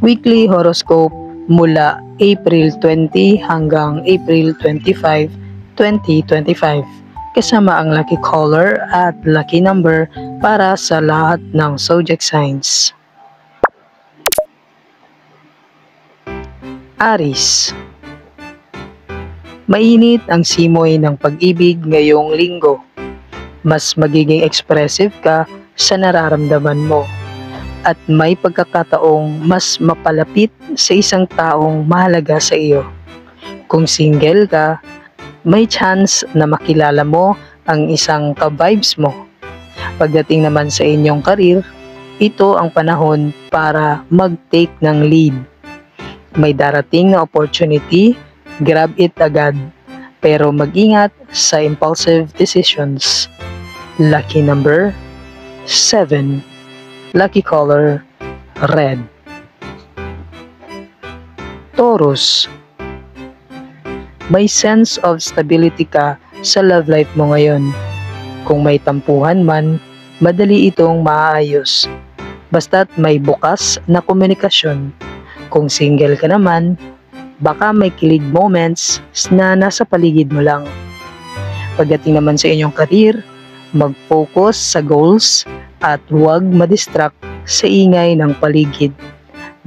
Weekly horoscope mula April 20 hanggang April 25, 2025. Kasama ang lucky color at lucky number para sa lahat ng zodiac signs. Aries. Mainit ang simoy ng pag-ibig ngayong linggo. Mas magiging expressive ka sa nararamdaman mo at may pagkakataong mas mapalapit sa isang taong mahalaga sa iyo. Kung single ka, may chance na makilala mo ang isang ka-vibes mo. Pagdating naman sa inyong karir, ito ang panahon para mag-take ng lead. May darating na opportunity, grab it agad, pero mag-ingat sa impulsive decisions. Lucky number 7. Lucky color red. Taurus. May sense of stability ka sa love life mo ngayon. Kung may tampuhan man, madali itong maayos. Basta't may bukas na komunikasyon. Kung single ka naman, baka may kilig moments na nasa paligid mo lang. Pagdating naman sa inyong career, mag-focus sa goals at huwag madistract sa ingay ng paligid.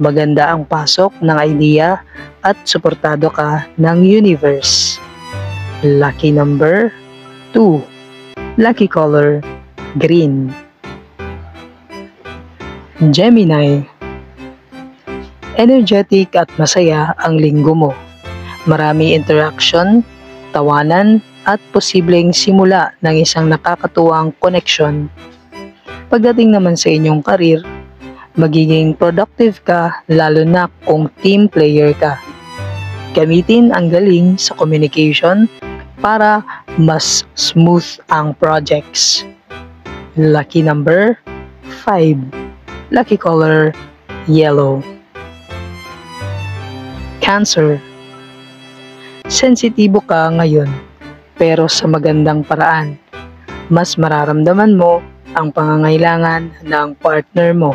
Maganda ang pasok ng idea at suportado ka ng universe. Lucky number 2. Lucky color green. Gemini. Energetic at masaya ang linggo mo. Marami interaction, tawanan at posibleng simula ng isang nakakatuwang connection. Pagdating naman sa inyong karir, magiging productive ka lalo na kung team player ka. Gamitin ang galing sa communication para mas smooth ang projects. Lucky number 5. Lucky color yellow. Cancer. Sensitibo ka ngayon, pero sa magandang paraan. Mas mararamdaman mo ang pangangailangan ng partner mo.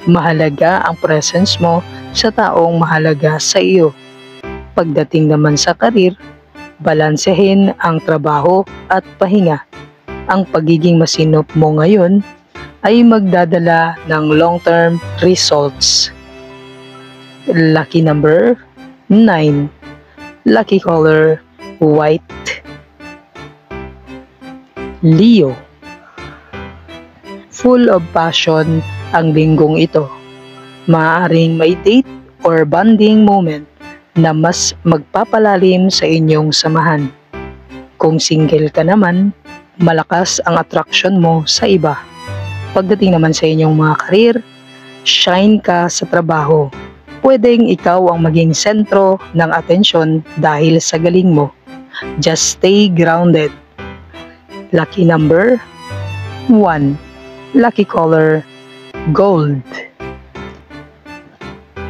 Mahalaga ang presence mo sa taong mahalaga sa iyo. Pagdating naman sa karir, balansehin ang trabaho at pahinga. Ang pagiging masinop mo ngayon ay magdadala ng long-term results. Lucky number 9. Lucky color white. Leo. Full of passion ang linggong ito. Maaaring may date or bonding moment na mas magpapalalim sa inyong samahan. Kung single ka naman, malakas ang attraction mo sa iba. Pagdating naman sa inyong mga karir, shine ka sa trabaho. Pwedeng ikaw ang maging sentro ng atensyon dahil sa galing mo. Just stay grounded. Lucky number 1. Lucky color gold.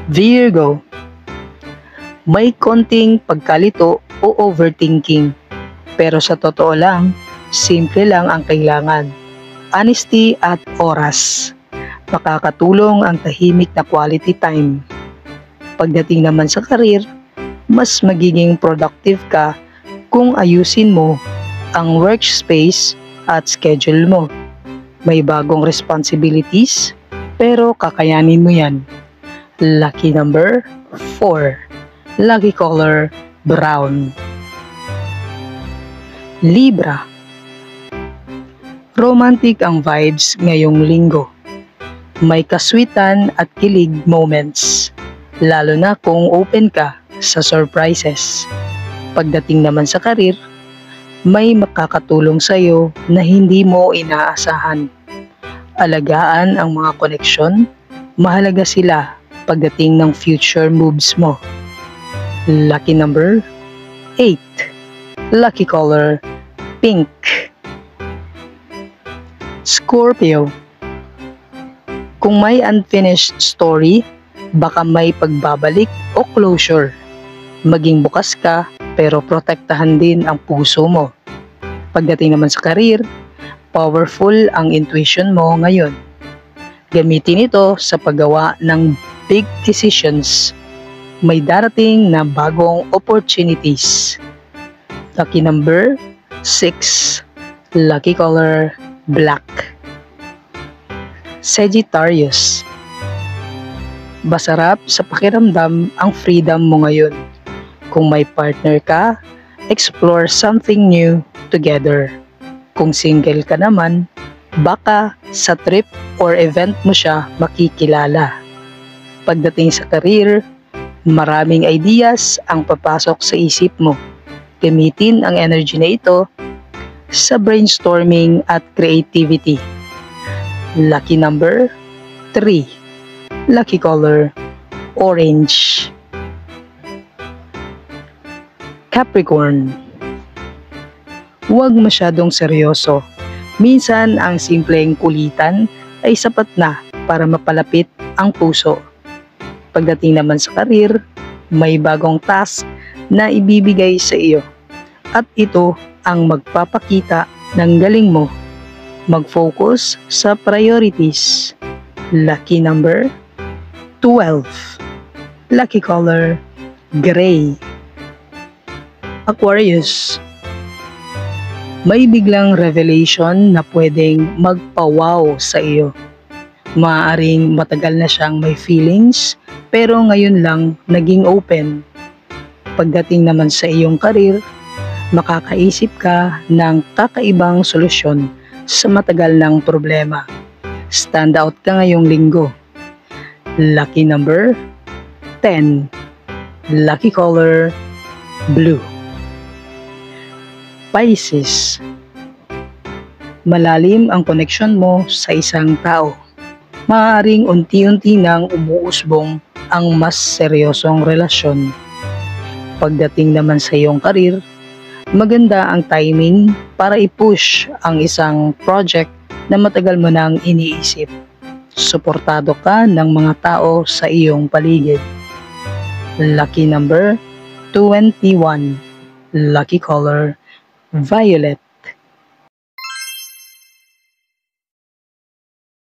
Virgo. May konting pagkalito o overthinking. Pero sa totoo lang, simple lang ang kailangan. Honesty at oras. Makakatulong ang tahimik na quality time. Pagdating naman sa karir, mas magiging productive ka kung ayusin mo ang workspace at schedule mo. May bagong responsibilities, pero kakayanin mo yan. Lucky number 4. Lucky color brown. Libra. Romantic ang vibes ngayong linggo. May kaswitan at kilig moments, lalo na kung open ka sa surprises. Pagdating naman sa karir, may makakatulong sa iyo na hindi mo inaasahan. Alagaan ang mga koneksyon, mahalaga sila pagdating ng future moves mo. Lucky number 8. Lucky color pink. Scorpio. Kung may unfinished story, baka may pagbabalik o closure. Maging bukas ka pero protektahan din ang puso mo. Pagdating naman sa karir, powerful ang intuition mo ngayon. Gamitin ito sa paggawa ng big decisions. May darating na bagong opportunities. Lucky number 6. Lucky color black. Sagittarius. Masarap sa pakiramdam ang freedom mo ngayon. Kung may partner ka, explore something new together. Kung single ka naman, baka sa trip or event mo siya makikilala. Pagdating sa career, maraming ideas ang papasok sa isip mo. Gamitin ang energy na ito sa brainstorming at creativity. Lucky number 3. Lucky color orange. Capricorn. Huwag masyadong seryoso. Minsan ang simpleng kulitan ay sapat na para mapalapit ang puso. Pagdating naman sa karir, may bagong task na ibibigay sa iyo. At ito ang magpapakita ng galing mo. Mag-focus sa priorities. Lucky number 12. Lucky color gray. Aquarius. May biglang revelation na pwedeng magpa-wow sa iyo. Maaaring matagal na siyang may feelings, pero ngayon lang naging open. Pagdating naman sa iyong karir, makakaisip ka ng kakaibang solusyon sa matagal ng problema. Stand out ka ngayong linggo. Lucky number 10. Lucky color blue. Pisces. Malalim ang connection mo sa isang tao. Maaaring unti-unti nang umuusbong ang mas seryosong relasyon. Pagdating naman sa iyong karir, maganda ang timing para i-push ang isang project na matagal mo nang iniisip. Suportado ka ng mga tao sa iyong paligid. Lucky number 21. Lucky color violet.